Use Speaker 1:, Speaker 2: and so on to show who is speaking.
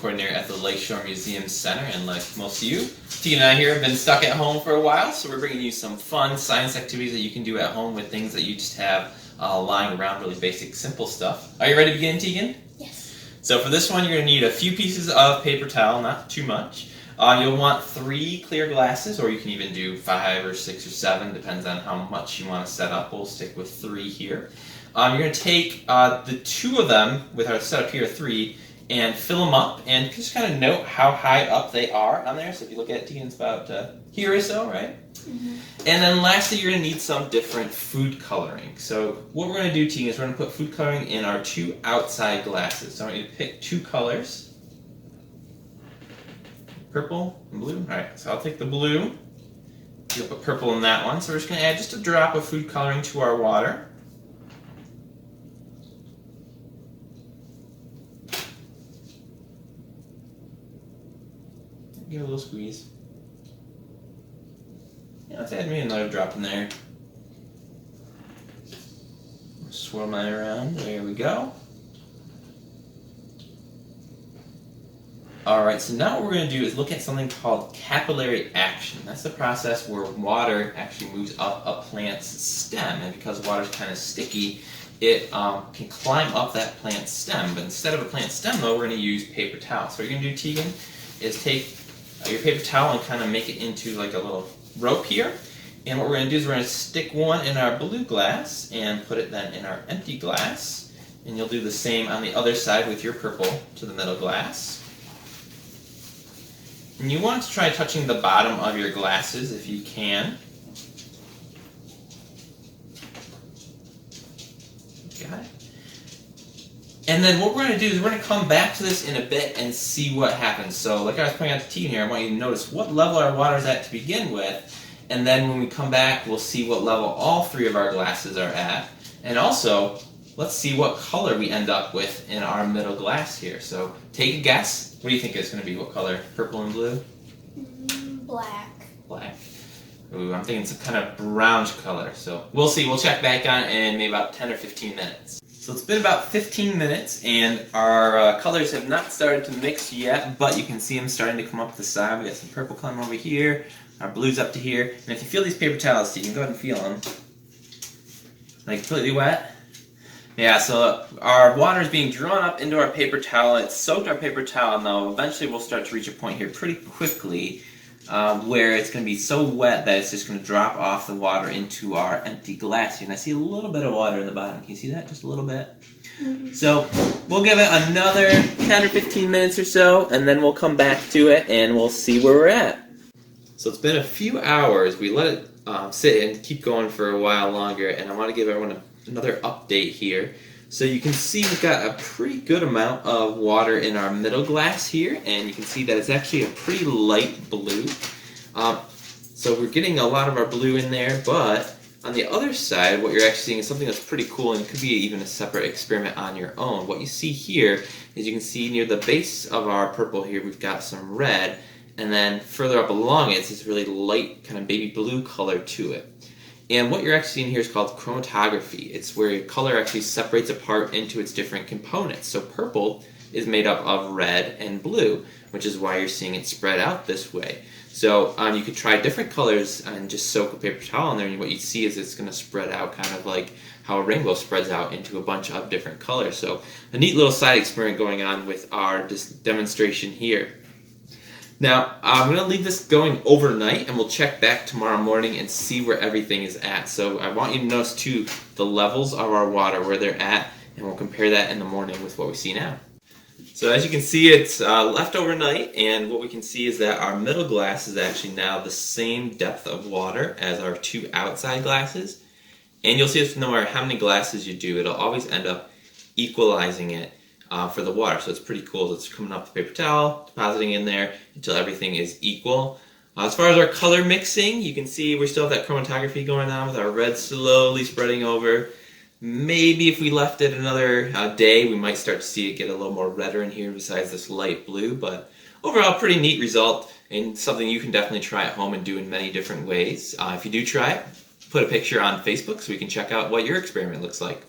Speaker 1: coordinator at the Lakeshore Museum Center, and like most of you, Tegan and I here have been stuck at home for a while, so we're bringing you some fun science activities that you can do at home with things that you just have lying around, really basic, simple stuff. Are you ready to begin, Tegan?
Speaker 2: Yes.
Speaker 1: So for this one, you're going to need a few pieces of paper towel, not too much. You'll want 3 clear glasses, or you can even do 5 or 6 or 7, depends on how much you want to set up. We'll stick with 3 here. You're going to take the 2 of them, with our setup here, 3, and fill them up, and just kind of note how high up they are on there. So if you look at it, Tegan's about here or so, right?
Speaker 2: Mm-hmm.
Speaker 1: And then lastly, you're going to need some different food coloring. So what we're going to do, Tegan, is we're going to put food coloring in our 2 outside glasses. So I want you to pick 2 colors. Purple and blue. Alright, so I'll take the blue. You'll put purple in that one. So we're just going to add just a drop of food coloring to our water. Give it a little squeeze. Yeah, let's add maybe another drop in there. Swirl mine around. There we go. Alright, so now what we're going to do is look at something called capillary action. That's the process where water actually moves up a plant's stem, and because water is kind of sticky, it can climb up that plant's stem. But instead of a plant stem, though, we're going to use paper towel. So what you're going to do, Tegan, is take your paper towel and kind of make it into like a little rope here. And what we're going to do is we're going to stick one in our blue glass and put it then in our empty glass. And you'll do the same on the other side with your purple to the middle glass. And you want to try touching the bottom of your glasses if you can. Got it. And then what we're going to do is we're going to come back to this in a bit and see what happens. So like I was pointing out to Tegan here, I want you to notice what level our water is at to begin with. And then when we come back, we'll see what level all 3 of our glasses are at. And also, let's see what color we end up with in our middle glass here. So take a guess. What do you think it's going to be? What color? Purple and blue?
Speaker 2: Black.
Speaker 1: Black. Ooh, I'm thinking some kind of brownish color. So we'll see. We'll check back on it in maybe about 10 or 15 minutes. So it's been about 15 minutes, and our colors have not started to mix yet, but you can see them starting to come up the side. We got some purple coming over here. Our blue's up to here. And if you feel these paper towels, you can go ahead and feel them. Like completely wet. Yeah, so our water is being drawn up into our paper towel. It's soaked our paper towel, and now eventually we'll start to reach a point here pretty quickly where it's going to be so wet that it's just going to drop off the water into our empty glass here. And I see a little bit of water in the bottom. Can you see that? Just a little bit. Mm-hmm. So we'll give it another 10 or 15 minutes or so, and then we'll come back to it and we'll see where we're at. So it's been a few hours. We let it sit and keep going for a while longer, and I want to give everyone another update here. So you can see we've got a pretty good amount of water in our middle glass here, and you can see that it's actually a pretty light blue. So we're getting a lot of our blue in there, but on the other side, what you're actually seeing is something that's pretty cool, and it could be even a separate experiment on your own. What you see here is you can see near the base of our purple here, we've got some red, and then further up along it, it's this really light kind of baby blue color to it. And what you're actually seeing here is called chromatography. It's where color actually separates apart into its different components. So purple is made up of red and blue, which is why you're seeing it spread out this way. So you could try different colors and just soak a paper towel in there, and what you see is it's going to spread out kind of like how a rainbow spreads out into a bunch of different colors. So a neat little side experiment going on with our demonstration here. Now, I'm going to leave this going overnight, and we'll check back tomorrow morning and see where everything is at. So I want you to notice, too, the levels of our water, where they're at, and we'll compare that in the morning with what we see now. So as you can see, it's left overnight, and what we can see is that our middle glass is actually now the same depth of water as our 2 outside glasses. And you'll see this no matter how many glasses you do, it'll always end up equalizing it for the water. So it's pretty cool. So it's coming off the paper towel, depositing in there until everything is equal. As far as our color mixing, you can see we still have that chromatography going on with our red slowly spreading over. Maybe if we left it another day, we might start to see it get a little more redder in here besides this light blue. But overall, pretty neat result, and something you can definitely try at home and do in many different ways. If you do try it, put a picture on Facebook so we can check out what your experiment looks like.